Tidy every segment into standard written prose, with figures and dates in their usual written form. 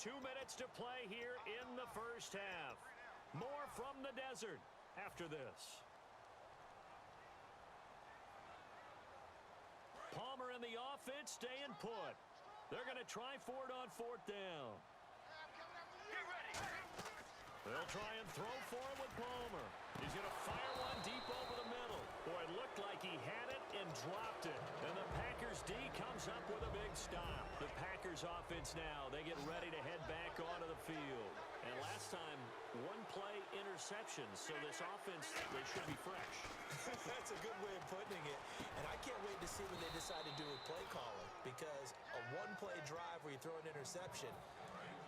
2 minutes to play here in the first half. More from the desert after this. Palmer and the offense staying put. They're going to try for it on 4th down. Get ready. They'll try and throw for it with Palmer. He's going to fire one deep over the middle. Boy, it looked like he had it and dropped it. And the Packers D comes up with a big stop. The Packers offense now, they get ready to head back onto the field. And last time, 1-play interception. So this offense, they should be fresh. That's a good way of putting it. And I can't wait to see what they decide to do with play calling. Because a 1-play drive where you throw an interception,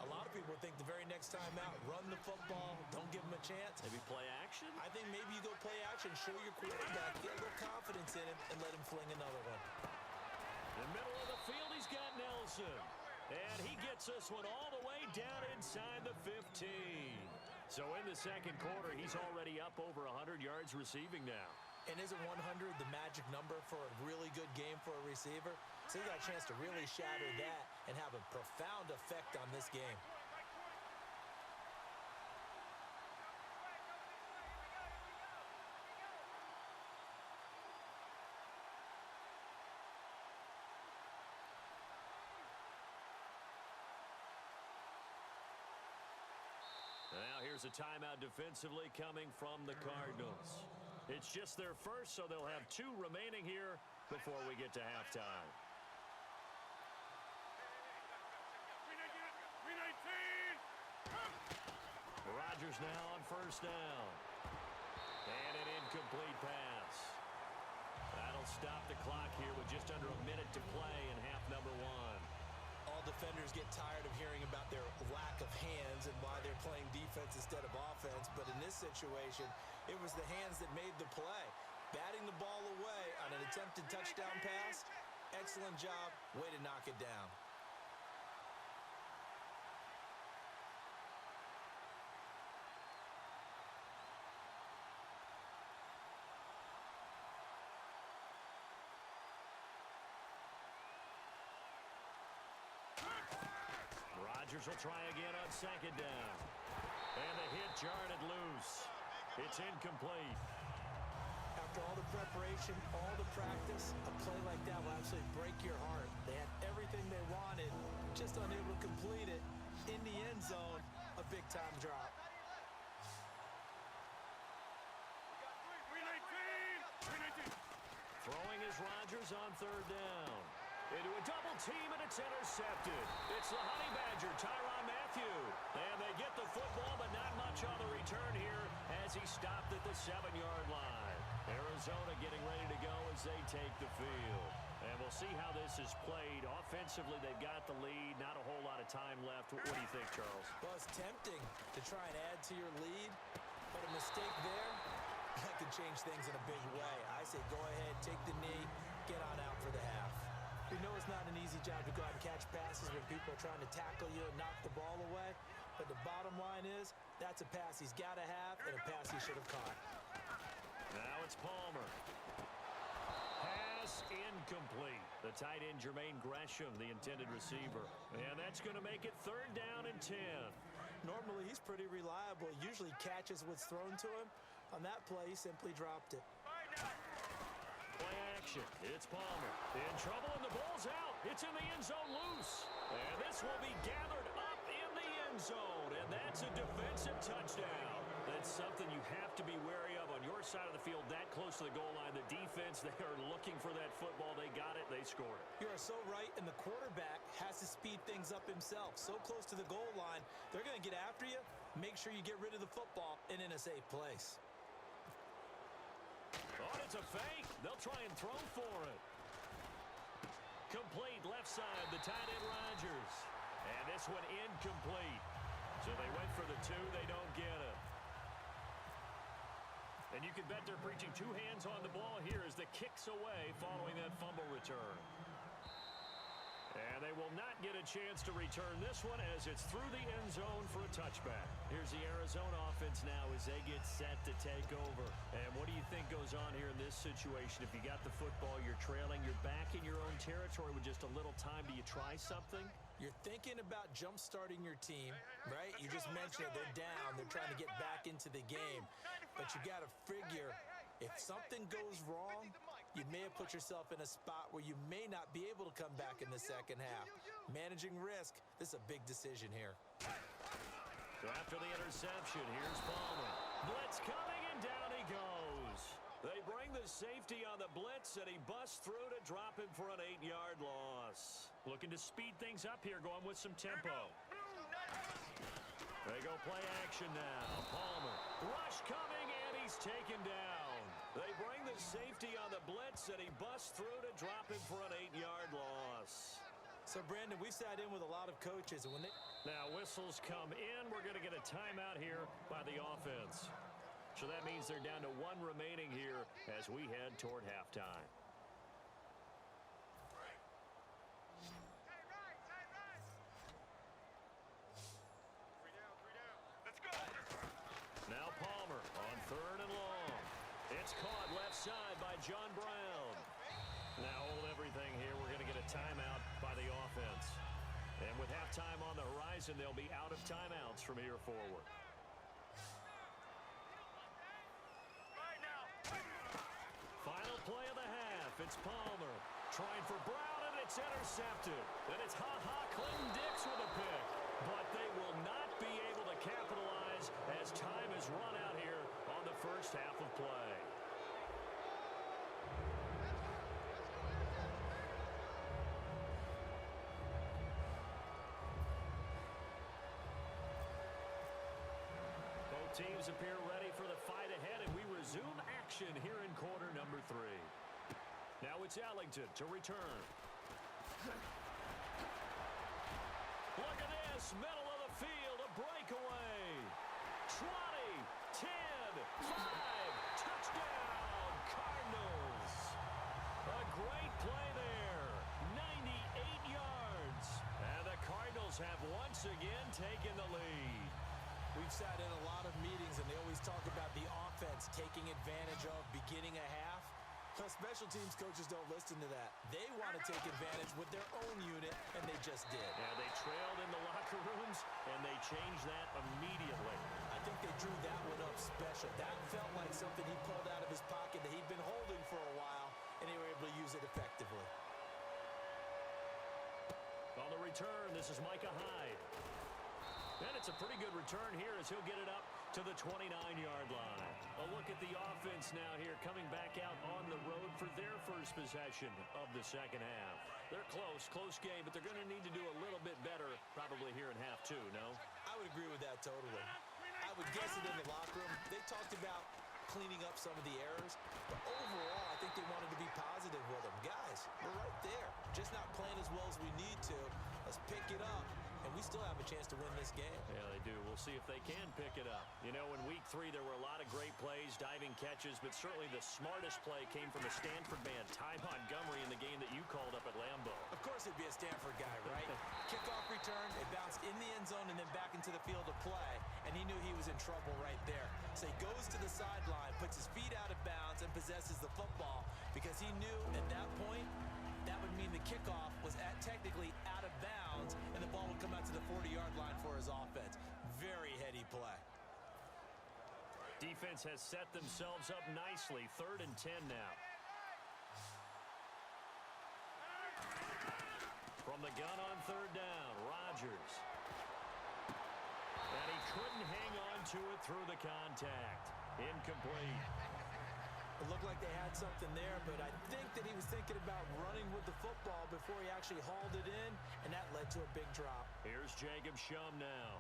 a lot of people think the very next time out, run the football, don't give them a chance. Maybe play action? I think maybe you go play action, show your quarterback, get a little confidence in him, and let him fling another one. In the middle of the field, he's got Nelson. And he gets this one all the way down inside the 15. So in the second quarter, he's already up over 100 yards receiving now. And isn't 100 the magic number for a really good game for a receiver? So he got a chance to really shatter that and have a profound effect on this game. Now here's a timeout defensively coming from the Cardinals. It's just their first, so they'll have 2 remaining here before we get to halftime. 319. Rodgers now on 1st down. And an incomplete pass. That'll stop the clock here with just under a minute to play in half number 1. All defenders get tired of hearing about their lack of hands and why they're playing defense instead of offense. But in this situation, it was the hands that made the play. Batting the ball away on an attempted touchdown pass. Excellent job. Way to knock it down. Rodgers will try again on 2nd down. And the hit jarred it loose. It's incomplete. After all the preparation, all the practice, a play like that will absolutely break your heart. They had everything they wanted, just unable to complete it. In the end zone, a big-time drop. 319. Throwing is Rodgers on 3rd down. Into a double team, and it's intercepted. It's the Honey Badger, Tyrann Mathieu. And they get the football, but not much on the return here as he stopped at the 7-yard line. Arizona getting ready to go as they take the field. And we'll see how this is played. Offensively, they've got the lead. Not a whole lot of time left. What do you think, Charles? Well, it's tempting to try and add to your lead, but a mistake there, that could change things in a big way. I say go ahead, take the knee, get on out for the half. We know it's not an easy job to go out and catch passes when people are trying to tackle you and knock the ball away. But the bottom line is, that's a pass he's got to have and a pass he should have caught. Now it's Palmer. Pass incomplete. The tight end, Jermaine Gresham, the intended receiver. And that's going to make it 3rd down and 10. Normally, he's pretty reliable. He usually catches what's thrown to him. On that play, he simply dropped it. Play action. It's Palmer. In trouble, and the ball's out. It's in the end zone loose. And this will be gathered up in the end zone. And that's a defensive touchdown. That's something you have to be wary of on your side of the field, that close to the goal line. The defense, they are looking for that football. They got it. They scored it. You are so right, and the quarterback has to speed things up himself. So close to the goal line, they're going to get after you. Make sure you get rid of the football and in a safe place. Oh, it's a fake. They'll try and throw for it. Complete left side, the tight end Rodgers. And this one incomplete. So they went for the 2. They don't get it. And you can bet they're preaching 2 hands on the ball here as the kick's away following that fumble return. And they will not get a chance to return this one as it's through the end zone for a touchback. Here's the Arizona offense now as they get set to take over. And what do you think goes on here in this situation? If you got the football, you're trailing, you're back in your own territory with just a little time. Do you try something? You're thinking about jump-starting your team, right? You just mentioned it. They're down. They're trying to get back into the game. But you got to figure if something goes wrong, you may have put yourself in a spot where you may not be able to come back in the second half. Managing risk, this is a big decision here. So after the interception, here's Palmer. Blitz coming, and down he goes. They bring the safety on the blitz, and he busts through to drop him for an 8-yard loss. Looking to speed things up here, going with some tempo. They go play action now. Palmer. Rush coming, and he's taken down. They bring the safety on the blitz, and he busts through to drop him for an 8-yard loss. So, Brandon, we've sat in with a lot of coaches, and when they... Now, whistles come in. We're going to get a timeout here by the offense. So that means they're down to 1 remaining here as we head toward halftime. Now Palmer on 3rd and long. It's caught left side by John Brown. Now hold everything here. We're going to get a timeout by the offense. And with halftime on the horizon, they'll be out of timeouts from here forward. Final play of the half. It's Palmer trying for Brown, and it's intercepted. And it's Clinton Dix with a pick. But they will not be able to capitalize as time is run out here on the first half of play. Both teams appear ready for the fight ahead, and we resume action here in quarter number 3. Now it's Ellington to return. Look at this, middle of the field, a breakaway. 20, 10, 5, touchdown, Cardinals. A great play there, 98 yards. And the Cardinals have once again taken the lead. We've sat in a lot of meetings, and they always talk about the offense taking advantage of beginning a half. But special teams coaches don't listen to that. They want to take advantage with their own unit, and they just did. Yeah, they trailed in the locker rooms, and they changed that immediately. I think they drew that one up special. That felt like something he pulled out of his pocket that he'd been holding for a while, and they were able to use it effectively. On the return, this is Micah Hyde. And it's a pretty good return here as he'll get it up to the 29-yard line. A look at the offense now here coming back out on the road for their first possession of the second half. They're close game, but they're going to need to do a little bit better probably here in half 2, no? I would agree with that totally. I would guess it in the locker room. They talked about cleaning up some of the errors, but overall, I think they wanted to be positive with them. Guys, we're right there. Just not playing as well as we need to. Let's pick it up. And we still have a chance to win this game. Yeah, they do. We'll see if they can pick it up. You know, in week 3, there were a lot of great plays, diving catches, but certainly the smartest play came from a Stanford man, Ty Montgomery, in the game that you called up at Lambeau. Of course it'd be a Stanford guy, right? Kickoff return, it bounced in the end zone and then back into the field of play, and he knew he was in trouble right there. So he goes to the sideline, puts his feet out of bounds, and possesses the football because he knew at that point that would mean the kickoff was technically out of bounds, and the ball would come out to the 40-yard line for his offense. Very heady play. Defense has set themselves up nicely. 3rd and 10 now. From the gun on 3rd down, Rodgers. And he couldn't hang on to it through the contact. Incomplete. It looked like they had something there, but I think that he was thinking about running with the football before he actually hauled it in, and that led to a big drop. Here's Jacob Shum now,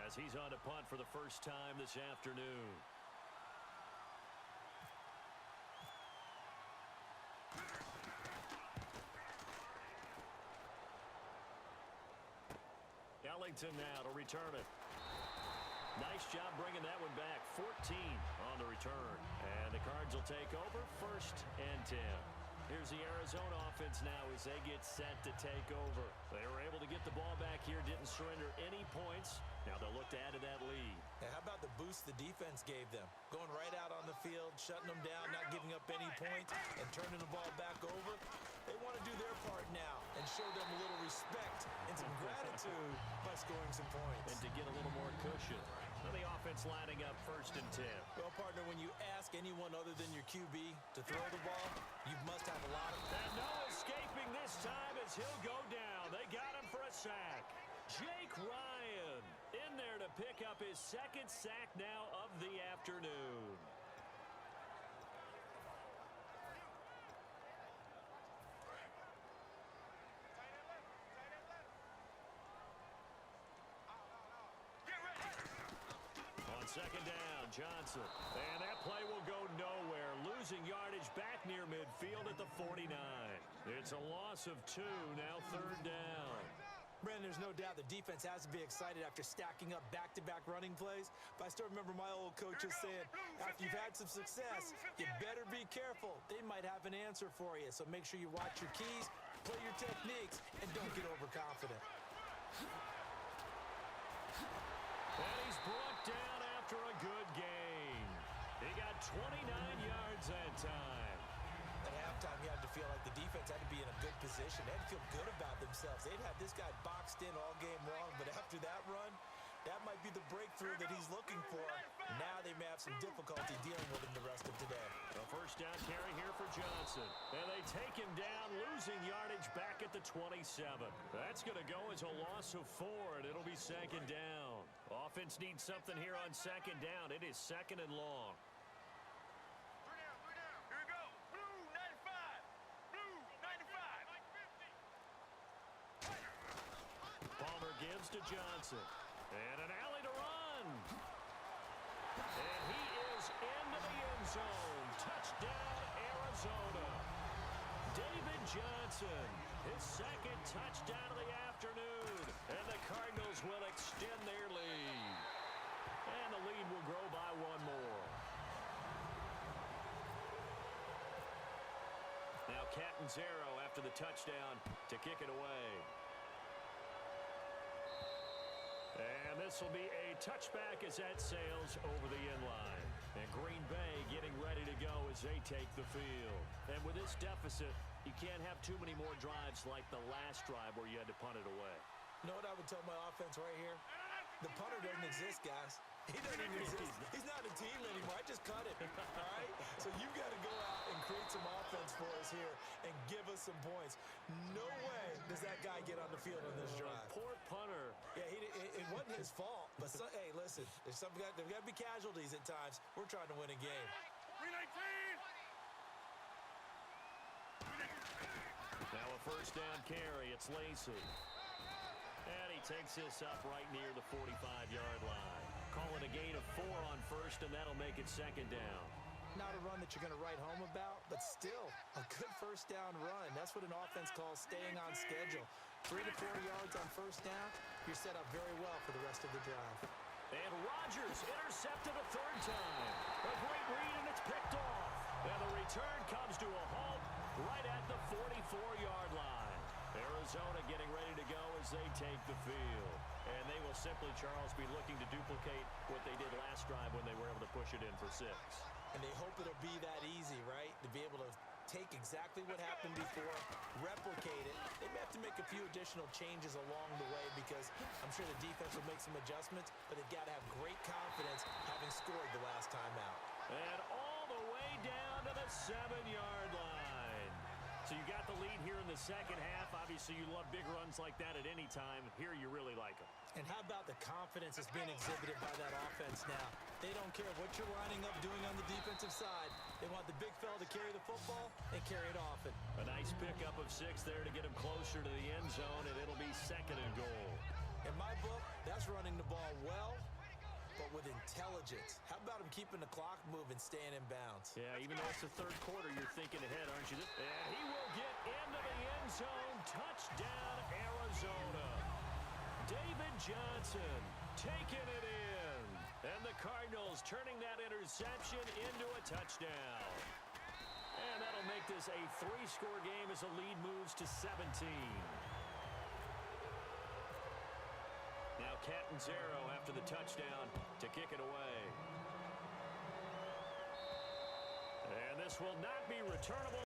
as he's on to punt for the first time this afternoon. Ellington now to return it. Nice job bringing that one back. 14 on the return. And the Cards will take over 1st and 10. Here's the Arizona offense now as they get set to take over. They were able to get the ball back here, didn't surrender any points. Now they'll look to add to that lead. And how about the boost the defense gave them? Going right out on the field, shutting them down, not giving up any points, and turning the ball back over. They want to do their part now and show them a little respect and some gratitude by scoring some points. And to get a little more cushion. Now the offense lining up 1st and 10. Well, partner, when you ask anyone other than your QB to throw the ball, you must have a lot of... And no escaping this time as he'll go down. They got him for a sack. Jake Ryan in there to pick up his 2nd sack now of the afternoon. On 2nd down, Johnson. And that play will go nowhere. Losing yardage back near midfield at the 49. It's a loss of 2, now 3rd down. Brandon, there's no doubt the defense has to be excited after stacking up back-to-back running plays. But I still remember my old coaches saying, after you've had some success, you better be careful. They might have an answer for you. So make sure you watch your keys, play your techniques, and don't get overconfident. And he's brought down after a good gain. He got 29 yards that time. At halftime, you had to feel like the defense had to be in a good position. They had to feel good about themselves. They'd had this guy boxed in all game long, but after that run, that might be the breakthrough that he's looking for. Now they may have some difficulty dealing with him the rest of today. A 1st down carry here for Johnson. And they take him down, losing yardage back at the 27. That's going to go as a loss of 4, and it'll be 2nd down. Offense needs something here on 2nd down. It is 2nd and long. Gives to Johnson. And an alley to run. And he is into the end zone. Touchdown, Arizona. David Johnson, his 2nd touchdown of the afternoon. And the Cardinals will extend their lead. And the lead will grow by 1 more. Now Catanzaro after the touchdown to kick it away. And this will be a touchback as that sails over the end line. And Green Bay getting ready to go as they take the field. And with this deficit, you can't have too many more drives like the last drive where you had to punt it away. You know what I would tell my offense right here? The punter doesn't exist, guys. He doesn't even exist. He's not a team anymore. I just cut it, all right? So you've got to go out and create some offense for us here and give us some points. No way does that guy get on the field on this drive. Poor punter. Yeah, it wasn't his fault. But, hey, listen, there's got to be casualties at times. We're trying to win a game. 319. Now a 1st down carry. It's Lacy. And he takes this up right near the 45-yard line. Calling a gain of 4 on 1st, and that'll make it 2nd down. Not a run that you're going to write home about, but still a good 1st down run. That's what an offense calls staying on schedule. 3 to 4 yards on 1st down, you're set up very well for the rest of the drive. And Rodgers intercepted a 3rd time. A great read, and it's picked off. And the return comes to a halt right at the 44-yard line. Arizona getting ready to go as they take the field. And they will simply, Charles, be looking to duplicate what they did last drive when they were able to push it in for 6. And they hope it'll be that easy, right? To be able to take exactly what happened before, replicate it. They may have to make a few additional changes along the way because I'm sure the defense will make some adjustments, but they've got to have great confidence having scored the last time out. And all the way down to the 7-yard line. So you got the lead here in the 2nd half. Obviously, you love big runs like that at any time. Here, you really like them. And how about the confidence that's being exhibited by that offense now? They don't care what you're lining up doing on the defensive side. They want the big fella to carry the football and carry it often. A nice pickup of 6 there to get him closer to the end zone, and it'll be 2nd and goal. In my book, that's running the ball well, but with intelligence. How about him keeping the clock moving, staying in bounds? Yeah, even though it's the 3rd quarter, you're thinking ahead, aren't you? And he will get into the end zone. Touchdown, Arizona. David Johnson taking it in. And the Cardinals turning that interception into a touchdown. And that'll make make this a 3-score game as the lead moves to 17. Now Catanzaro after the touchdown to kick it away. And this will not be returnable.